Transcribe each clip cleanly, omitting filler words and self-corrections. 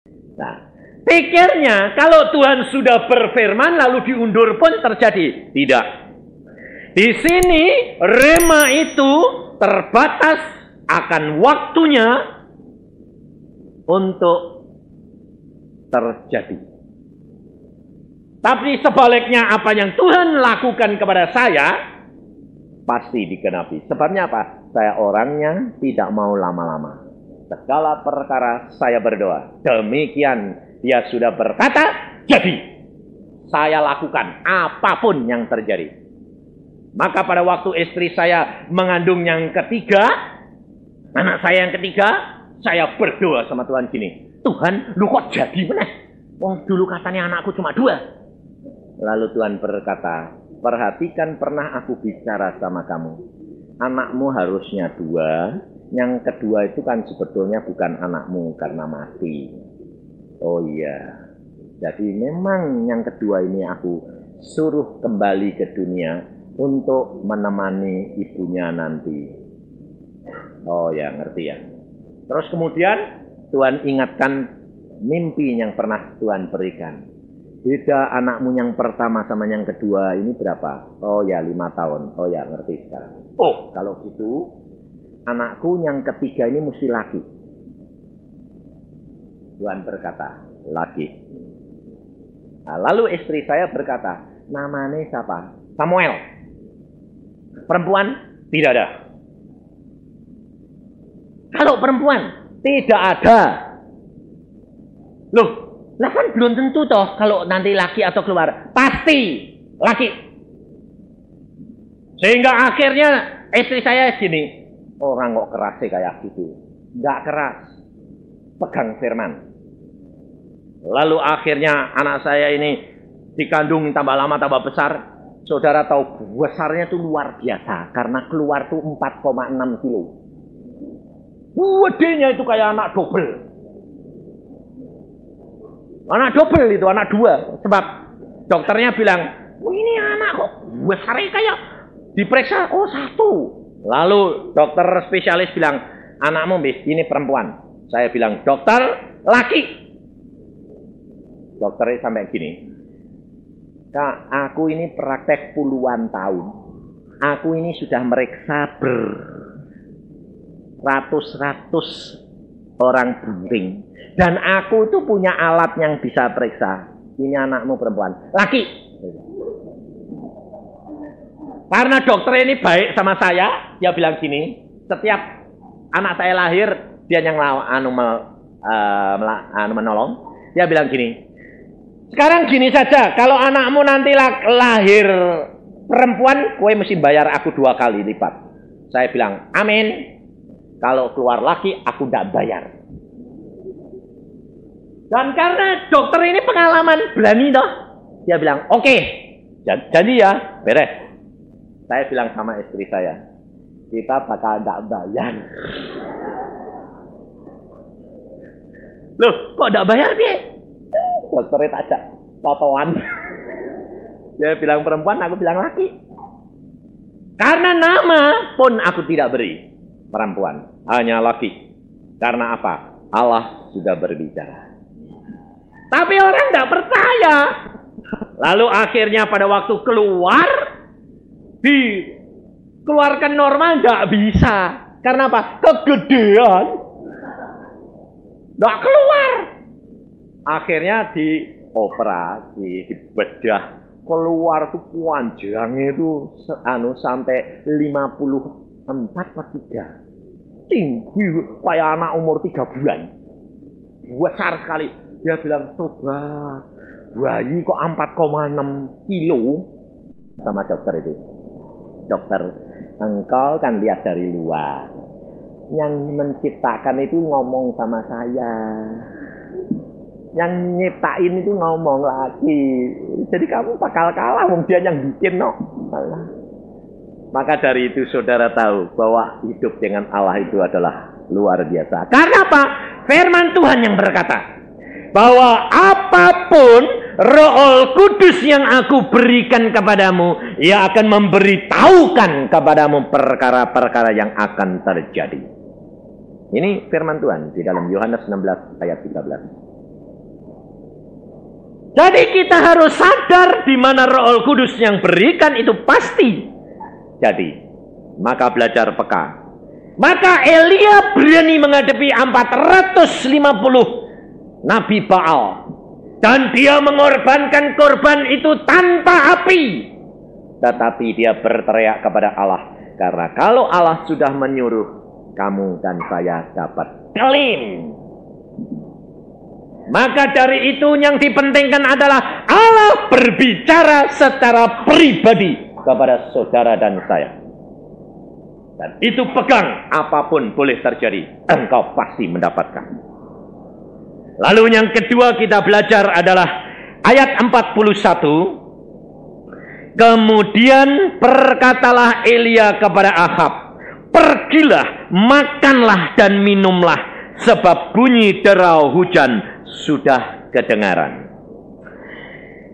Nah, pikirnya kalau Tuhan sudah berfirman lalu diundur pun terjadi. Tidak. Di sini rema itu terbatas akan waktunya untuk terjadi. Tapi sebaliknya apa yang Tuhan lakukan kepada saya pasti digenapi. Sebabnya apa? Saya orangnya tidak mau lama-lama. Segala perkara saya berdoa. Demikian dia sudah berkata, jadi saya lakukan apapun yang terjadi. Maka pada waktu istri saya mengandung yang ketiga, anak saya yang ketiga, saya berdoa sama Tuhan gini, Tuhan, lu kok jadi mana? Wong dulu katanya anakku cuma 2. Lalu Tuhan berkata, perhatikan pernah aku bicara sama kamu. Anakmu harusnya 2. Yang kedua itu kan sebetulnya bukan anakmu karena mati. Oh iya. Jadi memang yang kedua ini aku suruh kembali ke dunia untuk menemani ibunya nanti. Oh ya, ngerti ya. Terus kemudian Tuhan ingatkan mimpi yang pernah Tuhan berikan. Beda anakmu yang pertama sama yang kedua ini berapa? Oh ya, 5 tahun. Oh ya, ngerti sekarang. Oh, kalau gitu anakku yang ketiga ini mesti laki. Tuhan berkata, laki. Nah, lalu istri saya berkata, namanya siapa? Samuel. Perempuan? Tidak ada. Kalau perempuan? Tidak ada. Loh, lah kan belum tentu toh kalau nanti laki atau keluar. Pasti laki. Sehingga akhirnya istri saya gini, orang kok keras sih kayak gitu. Nggak keras. Pegang firman. Lalu akhirnya anak saya ini dikandung tambah lama tambah besar. Saudara tahu besarnya itu luar biasa. Karena keluar tuh 4,6 kilo. Gedenya itu kayak anak double. Anak double itu, anak 2. Sebab dokternya bilang, ini anak kok besarnya kayak diperiksa, oh 1. Lalu dokter spesialis bilang, anakmu bis, ini perempuan. Saya bilang, dokter, laki. Dokternya sampai gini, Kak, aku ini praktek puluhan tahun. Aku ini sudah meriksa beratus-ratus orang bunting. Dan aku tuh punya alat yang bisa periksa. Ini anakmu perempuan. Laki. Karena dokter ini baik sama saya, dia bilang gini, setiap anak saya lahir, dia yang menolong. Dia bilang gini, sekarang gini saja, kalau anakmu nanti lahir perempuan, kowe mesti bayar aku 2 kali lipat. Saya bilang, amin. Kalau keluar laki, aku tidak bayar. Dan karena dokter ini pengalaman, berani toh. Dia bilang, oke. Jadi ya, beres. Saya bilang sama istri saya, kita bakal tidak bayar. Loh, kok tidak bayar, Bi? Dokternya tak ajak totoan. Dia bilang perempuan, aku bilang laki. Karena nama pun aku tidak beri perempuan, hanya laki. Karena apa? Allah sudah berbicara. Tapi orang tidak percaya. Lalu akhirnya pada waktu keluar, dikeluarkan normal tidak bisa. Karena apa? Kegedean. Tidak keluar. Akhirnya dioperasi, dibedah, keluar tuh panjangnya itu sampai 54 per 3. Tinggi kayak anak umur 3 bulan. Besar sekali. Dia bilang, coba bayi kok 4,6 kilo. Sama dokter itu. Dokter, engkau kan lihat dari luar. Yang menciptakan itu ngomong sama saya. Yang nyiptain itu ngomong lagi. Jadi kamu bakal kalah, dia yang bikin no. Maka dari itu saudara tahu bahwa hidup dengan Allah itu adalah luar biasa. Karena apa? Firman Tuhan yang berkata bahwa apapun Roh Kudus yang aku berikan kepadamu, ia akan memberitahukan kepadamu perkara-perkara yang akan terjadi. Ini firman Tuhan di dalam Yohanes 16 ayat 13. Jadi kita harus sadar di mana Roh Kudus yang berikan itu pasti. Jadi, maka belajar peka. Maka Elia berani menghadapi 450 Nabi Baal. Dan dia mengorbankan korban itu tanpa api. Tetapi dia berteriak kepada Allah. Karena kalau Allah sudah menyuruh, kamu dan saya dapat klaim. Maka dari itu yang dipentingkan adalah Allah berbicara secara pribadi kepada saudara dan saya. Dan itu pegang, apapun boleh terjadi, engkau pasti mendapatkan. Lalu yang kedua kita belajar adalah ayat 41. Kemudian berkatalah Elia kepada Ahab, pergilah, makanlah dan minumlah, sebab bunyi derau hujan sudah kedengaran.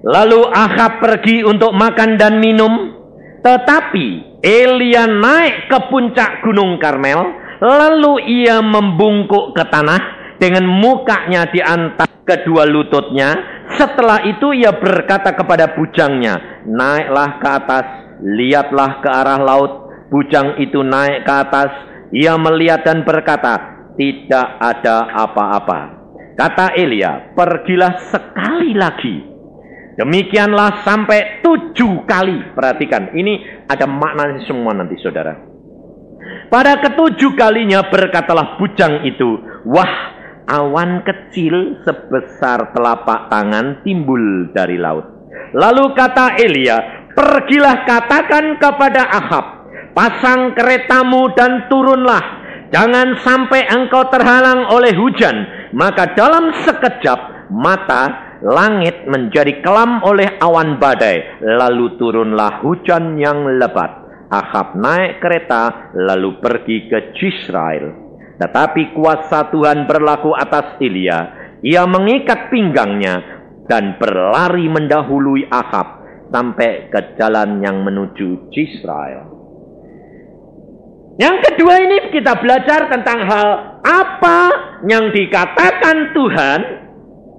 Lalu Ahab pergi untuk makan dan minum, tetapi Elia naik ke puncak gunung Karmel, lalu ia membungkuk ke tanah dengan mukanya di antara kedua lututnya. Setelah itu ia berkata kepada bujangnya, naiklah ke atas, lihatlah ke arah laut. Bujang itu naik ke atas, ia melihat dan berkata, tidak ada apa-apa. Kata Elia, pergilah sekali lagi. Demikianlah sampai 7 kali. Perhatikan, ini ada maknanya semua nanti saudara. Pada ke-7 kalinya berkatalah bujang itu, wah, awan kecil sebesar telapak tangan timbul dari laut. Lalu kata Elia, pergilah katakan kepada Ahab, pasang keretamu dan turunlah. Jangan sampai engkau terhalang oleh hujan. Maka dalam sekejap mata langit menjadi kelam oleh awan badai. Lalu turunlah hujan yang lebat. Ahab naik kereta lalu pergi ke Jizrael. Tetapi kuasa Tuhan berlaku atas Elia. Ia mengikat pinggangnya dan berlari mendahului Ahab sampai ke jalan yang menuju Jizrael. Yang kedua ini kita belajar tentang hal apa yang dikatakan Tuhan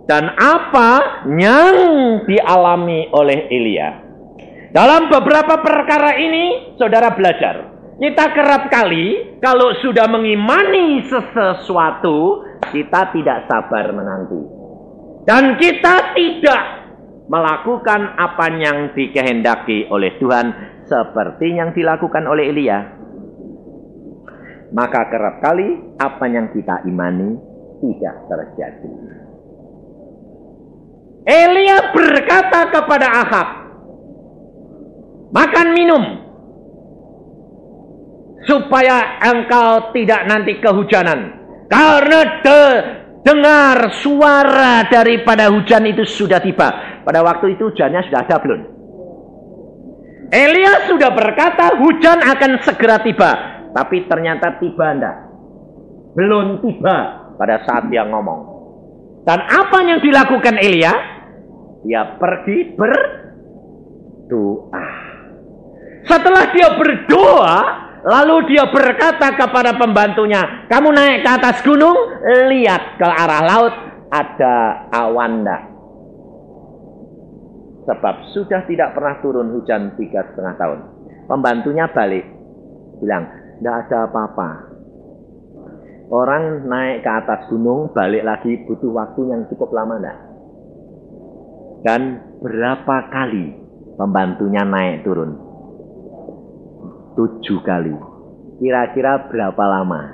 dan apa yang dialami oleh Elia. Dalam beberapa perkara ini saudara belajar. Kita kerap kali kalau sudah mengimani sesuatu, kita tidak sabar menanti. Dan kita tidak melakukan apa yang dikehendaki oleh Tuhan seperti yang dilakukan oleh Elia. Maka kerap kali apa yang kita imani tidak terjadi. Elia berkata kepada Ahab, makan minum, supaya engkau tidak nanti kehujanan. Karena dengar suara daripada hujan itu sudah tiba. Pada waktu itu hujannya sudah ada belum? Elia sudah berkata hujan akan segera tiba. Tapi ternyata tiba enggak? Belum tiba pada saat dia ngomong. Dan apa yang dilakukan Elia? Dia pergi berdoa. Setelah dia berdoa, lalu dia berkata kepada pembantunya, kamu naik ke atas gunung, lihat ke arah laut, ada awan enggak? Sebab sudah tidak pernah turun hujan 3,5 tahun. Pembantunya balik, bilang, enggak ada apa-apa. Orang naik ke atas gunung, balik lagi butuh waktu yang cukup lama enggak? Dan berapa kali pembantunya naik turun? 7 kali. Kira-kira berapa lama?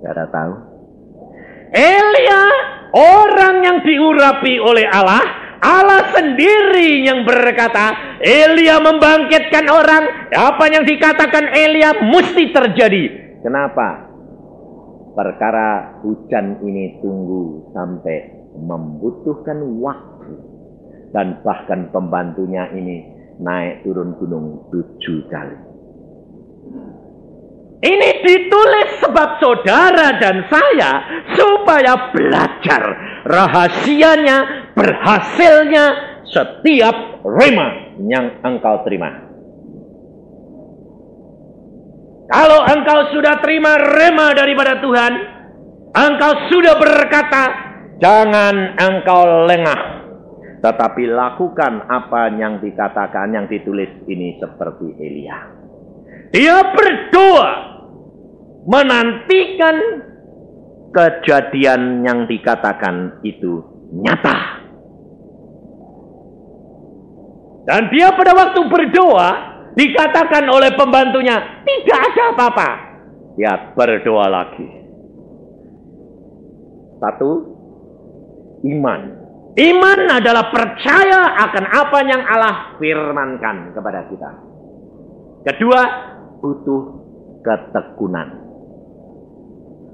Saudara tahu? Elia, orang yang diurapi oleh Allah, Allah sendiri yang berkata, Elia membangkitkan orang. Apa yang dikatakan Elia mesti terjadi. Kenapa? Perkara hujan ini tunggu sampai membutuhkan waktu. Dan bahkan pembantunya ini naik turun gunung 7 kali. Ini ditulis sebab saudara dan saya supaya belajar rahasianya, berhasilnya setiap rema yang engkau terima. Kalau engkau sudah terima rema daripada Tuhan, engkau sudah berkata, jangan engkau lengah. tetapi lakukan apa yang dikatakan, yang ditulis ini seperti Elia. Dia berdoa menantikan kejadian yang dikatakan itu nyata. Dan dia pada waktu berdoa, dikatakan oleh pembantunya, tidak ada apa-apa. Dia berdoa lagi. Satu, iman. Iman adalah percaya akan apa yang Allah firmankan kepada kita. Kedua, butuh ketekunan.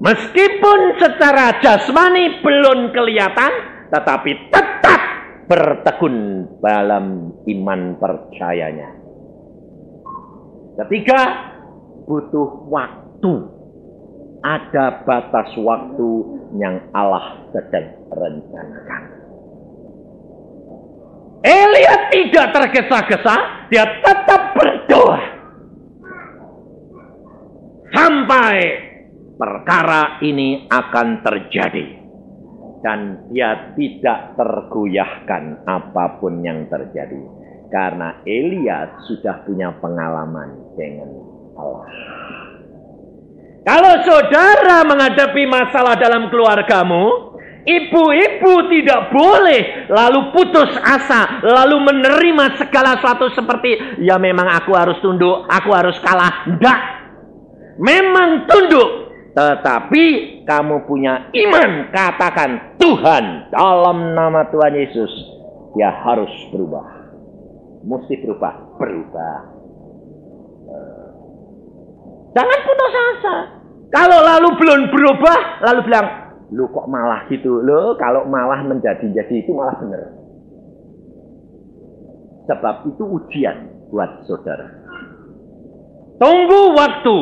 Meskipun secara jasmani belum kelihatan, tetapi tetap bertekun dalam iman percayanya. Ketiga, butuh waktu. Ada batas waktu yang Allah sedang rencanakan. Elia tidak tergesa-gesa, dia tetap berdoa sampai perkara ini akan terjadi. Dan dia tidak tergoyahkan apapun yang terjadi. Karena Elia sudah punya pengalaman dengan Allah. Kalau saudara menghadapi masalah dalam keluargamu, ibu-ibu tidak boleh lalu putus asa, lalu menerima segala sesuatu seperti, ya memang aku harus tunduk, aku harus kalah. Tidak. Memang tunduk. Tetapi kamu punya iman, katakan Tuhan dalam nama Tuhan Yesus, dia harus berubah. Mesti berubah. Jangan putus asa. Kalau lalu belum berubah, lalu bilang, lu kok malah gitu? Lo kalau malah menjadi itu malah benar. Sebab itu ujian buat saudara. Tunggu waktu.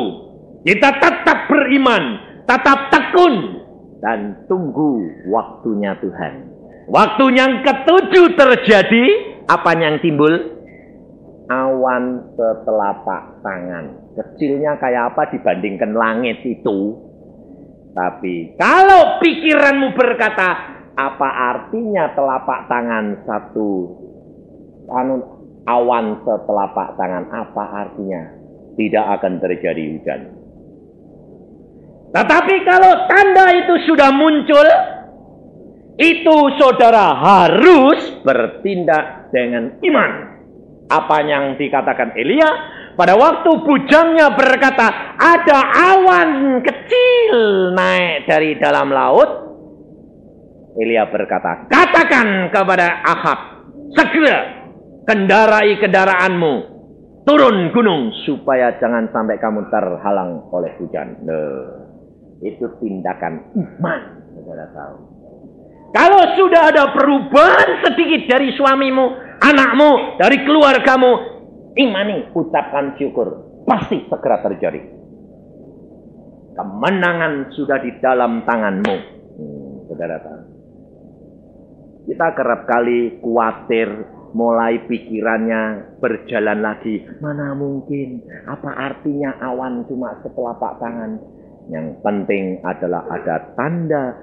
Kita tetap beriman, tetap tekun, dan tunggu waktunya Tuhan. Waktu yang ketujuh terjadi, apa yang timbul? Awan setelapak tangan. Kecilnya kayak apa dibandingkan langit itu. Tapi kalau pikiranmu berkata, apa artinya telapak tangan satu? Awan setelapak tangan, apa artinya? Tidak akan terjadi hujan. Tetapi kalau tanda itu sudah muncul, itu saudara harus bertindak dengan iman. Apa yang dikatakan Elia, pada waktu bujangnya berkata, ada awan kecil naik dari dalam laut. Elia berkata, katakan kepada Ahab, segera kendarai kendaraanmu, turun gunung, supaya jangan sampai kamu terhalang oleh hujan. Itu tindakan iman, saudara tahu. Kalau sudah ada perubahan sedikit dari suamimu, anakmu, dari keluargamu, imani, ucapkan syukur, pasti segera terjadi. Kemenangan sudah di dalam tanganmu, saudara tahu. Kita kerap kali khawatir, mulai pikirannya berjalan lagi. Mana mungkin, apa artinya awan cuma setelapak tangan? Yang penting adalah ada tanda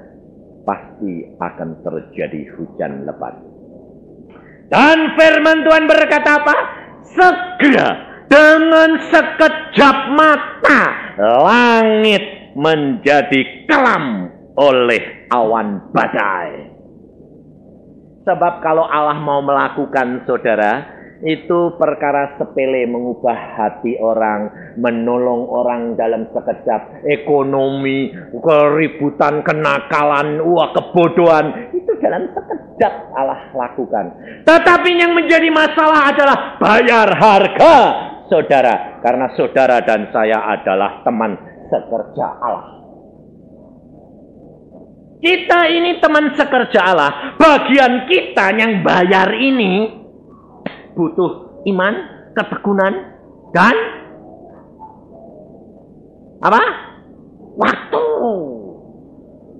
pasti akan terjadi hujan lebat. Dan firman Tuhan berkata apa? Segera dengan sekejap mata langit menjadi kelam oleh awan badai. Sebab kalau Allah mau melakukan, saudara, itu perkara sepele, mengubah hati orang, menolong orang dalam sekejap, ekonomi, keributan, kenakalan, kebodohan, itu dalam sekejap Allah lakukan. Tetapi yang menjadi masalah adalah bayar harga, saudara, karena saudara dan saya adalah teman sekerja Allah. Kita ini teman sekerja Allah. Bagian kita yang bayar ini butuh iman, ketekunan, dan apa? Waktu.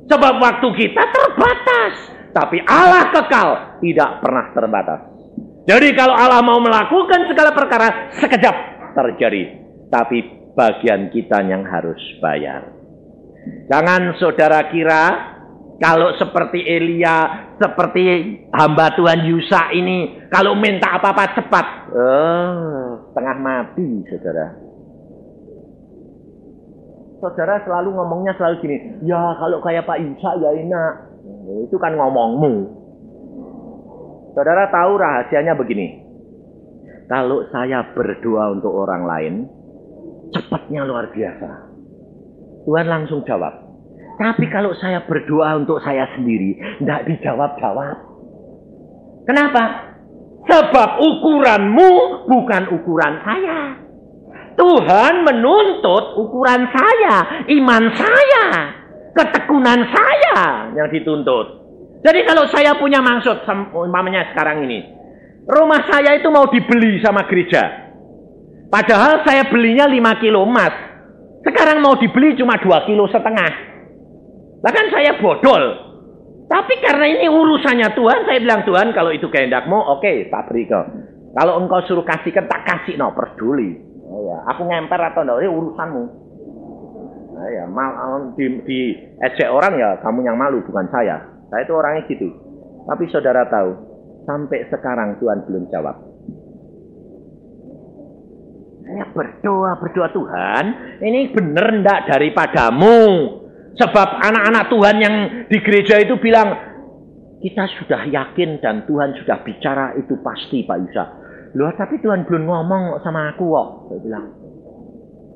Sebab waktu kita terbatas, tapi Allah kekal, tidak pernah terbatas. Jadi kalau Allah mau melakukan segala perkara, sekejap terjadi. Tapi bagian kita yang harus bayar. Jangan saudara kira Kalau seperti Elia, seperti hamba Tuhan Yusa ini, kalau minta apa-apa cepat, setengah mati, saudara. Saudara selalu ngomongnya selalu gini, ya kalau kayak Pak Yusa ya enak. Itu kan ngomongmu. Saudara tahu rahasianya begini. Kalau saya berdoa untuk orang lain, cepatnya luar biasa. Tuhan langsung jawab. Tapi kalau saya berdoa untuk saya sendiri, tidak dijawab-jawab. Kenapa? Sebab ukuranmu bukan ukuran saya. Tuhan menuntut ukuran saya, iman saya, ketekunan saya yang dituntut. Jadi kalau saya punya maksud, umpamanya sekarang ini, rumah saya itu mau dibeli sama gereja. Padahal saya belinya 5 kilo emas. Sekarang mau dibeli cuma 2,5 kilo. Lah kan saya bodol. Tapi karena ini urusannya Tuhan, saya bilang, Tuhan kalau itu kehendakmu, oke, tak beri kau. Kalau engkau suruh kasihkan, tak kasih, no, peduli. Oh ya, aku ngemper atau enggak, ini urusanmu. Nah, ya, di ejek orang ya, kamu yang malu, bukan saya. Saya itu orangnya gitu. Tapi saudara tahu, sampai sekarang Tuhan belum jawab. Saya berdoa Tuhan, ini bener enggak daripadamu? Sebab anak-anak Tuhan yang di gereja itu bilang, kita sudah yakin dan Tuhan sudah bicara, itu pasti Pak Yusa. Loh, tapi Tuhan belum ngomong sama aku kok. Saya bilang,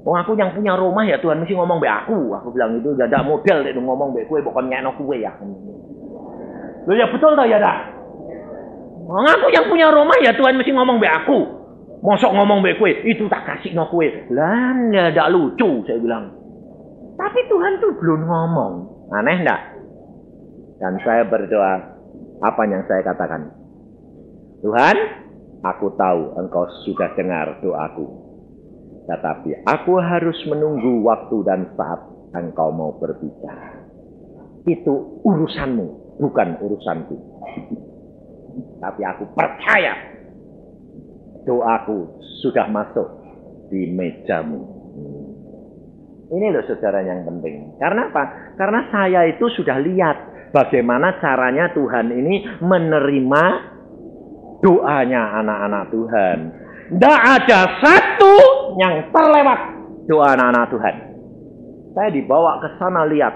oh aku yang punya rumah ya Tuhan mesti ngomong be aku. Aku bilang itu gak ada model deh ngomong be kue, pokoknya enak kue ya. Loh ya betul tak ya dah? Oh, aku yang punya rumah ya Tuhan mesti ngomong be aku. Mosok ngomong be kue, itu tak kasih no kue. Lah gak lucu saya bilang. Tapi Tuhan tuh belum ngomong. Aneh enggak? Dan saya berdoa, apa yang saya katakan? Tuhan, aku tahu engkau sudah dengar doaku. Tetapi aku harus menunggu waktu dan saat engkau mau berbicara. Itu urusanmu, bukan urusanku. Tapi aku percaya doaku sudah masuk di mejamu. Ini loh saudara yang penting. Karena apa? Karena saya itu sudah lihat bagaimana caranya Tuhan ini menerima doanya anak-anak Tuhan. Tidak ada satu yang terlewat doa anak-anak Tuhan. Saya dibawa ke sana lihat.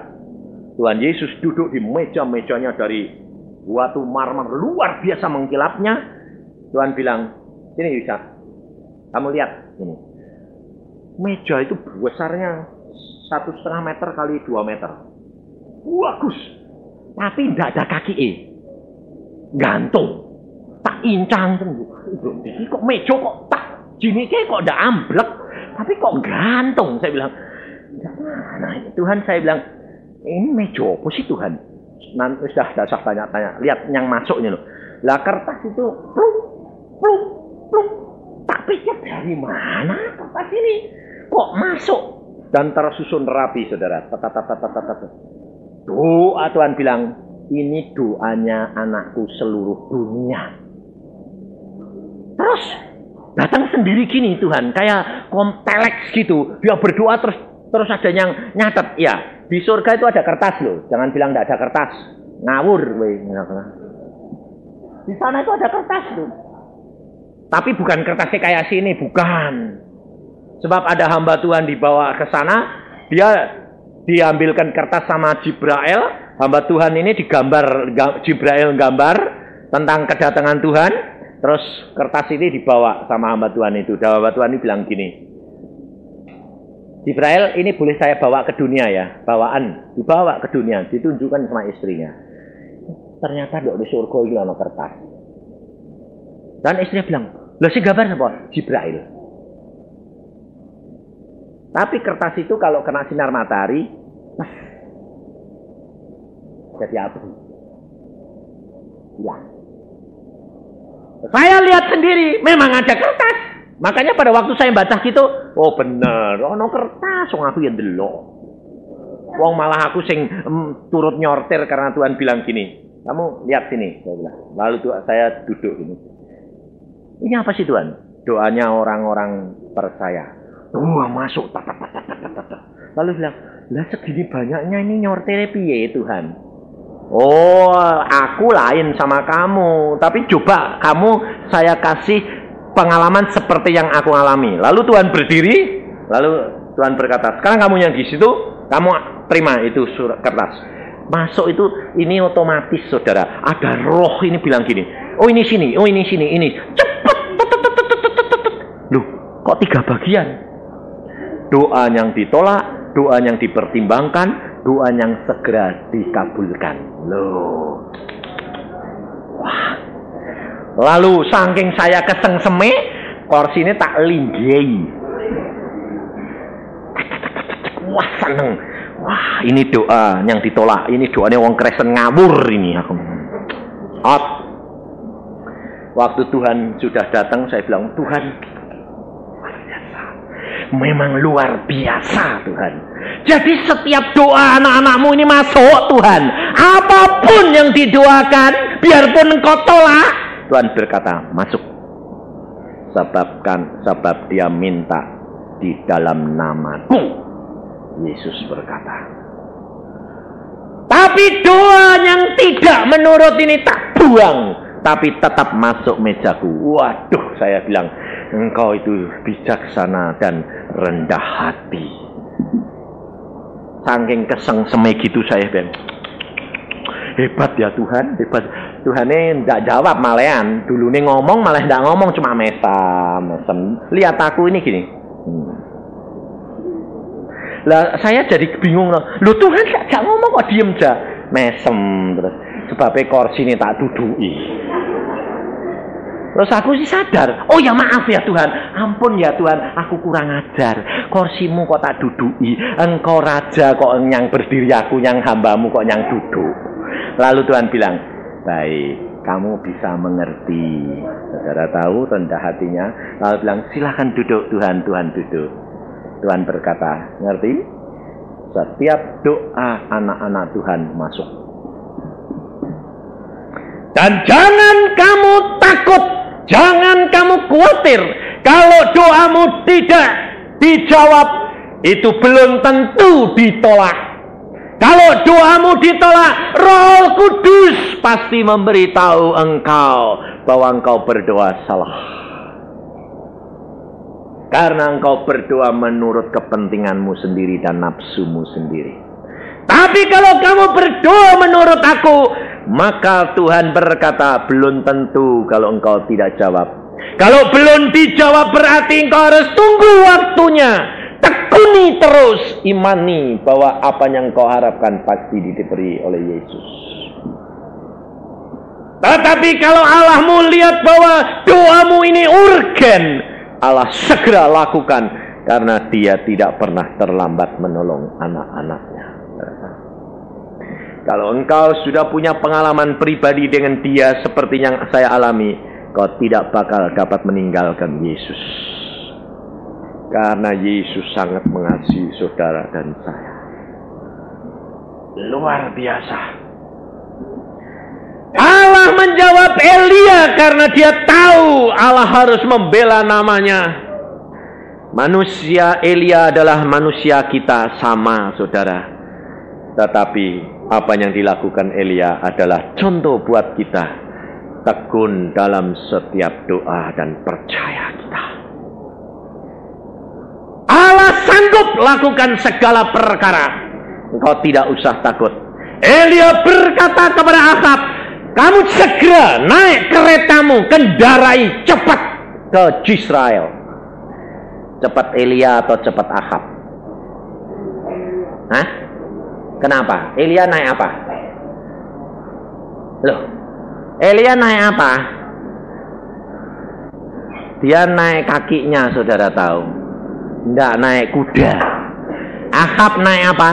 Tuhan Yesus duduk di meja-mejanya dari batu marmer luar biasa mengkilapnya. Tuhan bilang, sini Yusa, kamu lihat ini. Meja itu besarnya 1,5 meter kali 2 meter. Bagus. Tapi tidak ada kaki gantung. Tak incang ini kok meja kok tak gini kok ndak amblek, tapi kok gantung. Saya bilang, nah Tuhan, saya bilang, ini meja apa sih Tuhan? Nanti sudah tanya-tanya, lihat yang masuknya loh. Lah kertas itu plung. Tak pikir dari mana kertas ini kok masuk dan tersusun rapi, saudara. Doa Tuhan bilang, ini doanya anakku seluruh dunia. Terus datang sendiri gini Tuhan, kayak kompleks gitu. Dia berdoa terus ada yang nyatet. Ya, di surga itu ada kertas loh. Jangan bilang tidak ada kertas. Ngawur, weh. Di sana itu ada kertas loh. Tapi bukan kertasnya kayak sini, bukan. Sebab ada hamba Tuhan dibawa ke sana, dia diambilkan kertas sama Jibrail. Hamba Tuhan ini Jibrail gambar tentang kedatangan Tuhan. Terus kertas ini dibawa sama hamba Tuhan itu. Dan hamba Tuhan ini bilang gini, Jibrail, ini boleh saya bawa ke dunia ya? Bawaan, dibawa ke dunia, ditunjukkan sama istrinya. Ternyata di surga itu ada kertas. Dan istrinya bilang, lah si gambar apa? Jibrail. Tapi kertas itu kalau kena sinar matahari, jadi abu. Hilang. Saya lihat sendiri, memang ada kertas. Makanya pada waktu saya baca gitu, oh bener, ono kertas, wong aku yang delok. Wong malah aku sing turut nyortir karena Tuhan bilang gini, kamu lihat sini, saya bilang. Lalu saya duduk ini. Ini apa sih Tuhan? Doanya orang-orang percaya. Masuk. Lalu bilang, lah segini banyaknya ini nyortir piye Tuhan? Oh, aku lain sama kamu. Tapi coba kamu saya kasih pengalaman seperti yang aku alami. Lalu Tuhan berdiri, lalu Tuhan berkata, sekarang kamu yang di situ, kamu terima itu surat kertas. Masuk itu, ini otomatis saudara. Ada roh ini bilang gini, oh ini sini, oh ini sini, ini. Cepet. Loh, kok 3 bagian? Doa yang ditolak, doa yang dipertimbangkan, doa yang segera dikabulkan. Loh. Wah. Lalu saking saya kesengseme, kursi ini tak linggei. Wah, seneng. Wah, ini doa yang ditolak. Ini doanya wong Kristen ngawur ini aku. Out. Waktu Tuhan sudah datang, saya bilang, Tuhan, memang luar biasa Tuhan. Jadi setiap doa anak-anakmu ini masuk Tuhan. Apapun yang didoakan, biarpun engkau tolak, Tuhan berkata masuk. Sebab dia minta di dalam namaku. Yesus berkata. Tapi doa yang tidak menurut ini tak buang, tapi tetap masuk mejaku. Waduh, saya bilang, engkau itu bijaksana dan rendah hati. Saking kesengseme gitu saya bilang, hebat ya Tuhan, hebat. Tuhannya tidak jawab malahan. Dulu nih ngomong malah tidak ngomong, cuma mesem. Lihat aku ini gini. Lah saya jadi bingung loh. Loh Tuhan gak ngomong kok diem aja. Mesem terus. Sebabnya kursi ini tak dudui. Terus aku sih sadar, oh ya maaf ya Tuhan, ampun ya Tuhan, aku kurang ajar. Kursimu kok tak dudui, engkau raja kok yang berdiri, aku yang hambamu kok yang duduk. Lalu Tuhan bilang, baik, kamu bisa mengerti. Saudara tahu rendah hatinya. Lalu bilang, silakan duduk Tuhan, Tuhan duduk. Tuhan berkata, ngerti? Setiap doa anak-anak Tuhan masuk. Dan jangan kamu takut, jangan kamu khawatir. Kalau doamu tidak dijawab, itu belum tentu ditolak. Kalau doamu ditolak, Roh Kudus pasti memberitahu engkau bahwa engkau berdoa salah. Karena engkau berdoa menurut kepentinganmu sendiri dan nafsumu sendiri. Tapi kalau kamu berdoa menurut aku, maka Tuhan berkata, belum tentu kalau engkau tidak jawab. Kalau belum dijawab berarti engkau harus tunggu waktunya. Tekuni terus, imani bahwa apa yang engkau harapkan pasti diberi oleh Yesus. Tetapi kalau Allah melihat bahwa doamu ini urgen, Allah segera lakukan, karena dia tidak pernah terlambat menolong anak-anaknya. Kalau engkau sudah punya pengalaman pribadi dengan dia seperti yang saya alami, kau tidak bakal dapat meninggalkan Yesus. Karena Yesus sangat mengasihi saudara dan saya. Luar biasa. Allah menjawab Elia karena dia tahu Allah harus membela namanya. Manusia Elia adalah manusia kita sama, saudara. Tetapi apa yang dilakukan Elia adalah contoh buat kita. Tekun dalam setiap doa dan percaya kita. Allah sanggup lakukan segala perkara. Engkau tidak usah takut. Elia berkata kepada Ahab, kamu segera naik keretamu, kendarai cepat ke Jezreel. Cepat Elia atau cepat Ahab? Hah? Kenapa? Elia naik apa? Loh, Elia naik apa? Dia naik kakinya, saudara tahu. Tidak naik kuda. Ahab naik apa?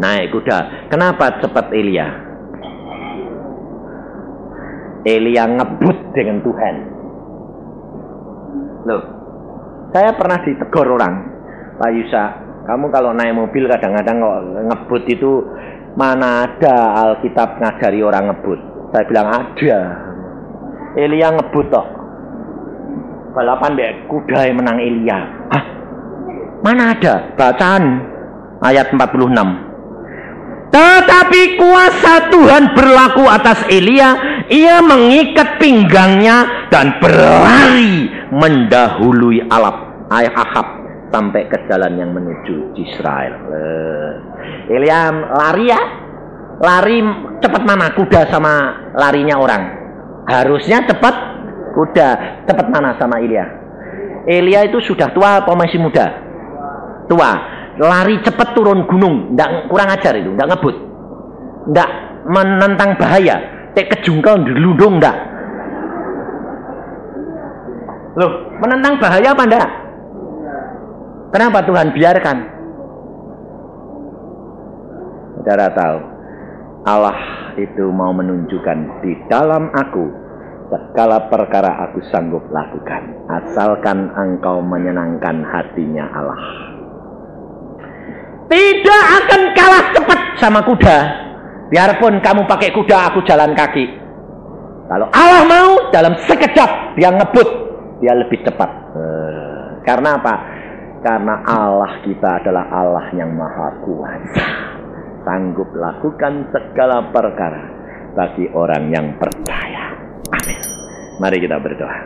Naik kuda. Kenapa cepat Elia? Elia ngebut dengan Tuhan. Loh, saya pernah ditegur orang, Pak Yusa, kamu kalau naik mobil kadang-kadang kok ngebut itu, mana ada Alkitab ngajari orang ngebut? Saya bilang ada. Elia ngebut toh. Balapan mbek kuda yang menang Elia. Hah? Mana ada? Bacaan ayat 46. Tetapi kuasa Tuhan berlaku atas Elia. Ia mengikat pinggangnya dan berlari mendahului Ahab sampai ke jalan yang menuju Israel. Elia lari ya. Lari cepat mana kuda sama larinya orang? Harusnya cepat kuda. Cepat mana sama Elia? Elia itu sudah tua atau masih muda? Tua. Lari cepat turun gunung. Nggak, kurang ajar itu. Nggak ngebut. Nggak menentang bahaya. Kejungkel diludung nggak? Loh, menentang bahaya apa enggak? Kenapa Tuhan biarkan? Saudara tahu, Allah itu mau menunjukkan di dalam aku segala perkara aku sanggup lakukan, asalkan engkau menyenangkan hatinya Allah. Tidak akan kalah cepat sama kuda. Biarpun kamu pakai kuda, aku jalan kaki. Kalau Allah mau, dalam sekejap dia ngebut, dia lebih cepat. Karena apa? Karena Allah kita adalah Allah yang maha kuasa, sanggup lakukan segala perkara bagi orang yang percaya. Amin. Mari kita berdoa.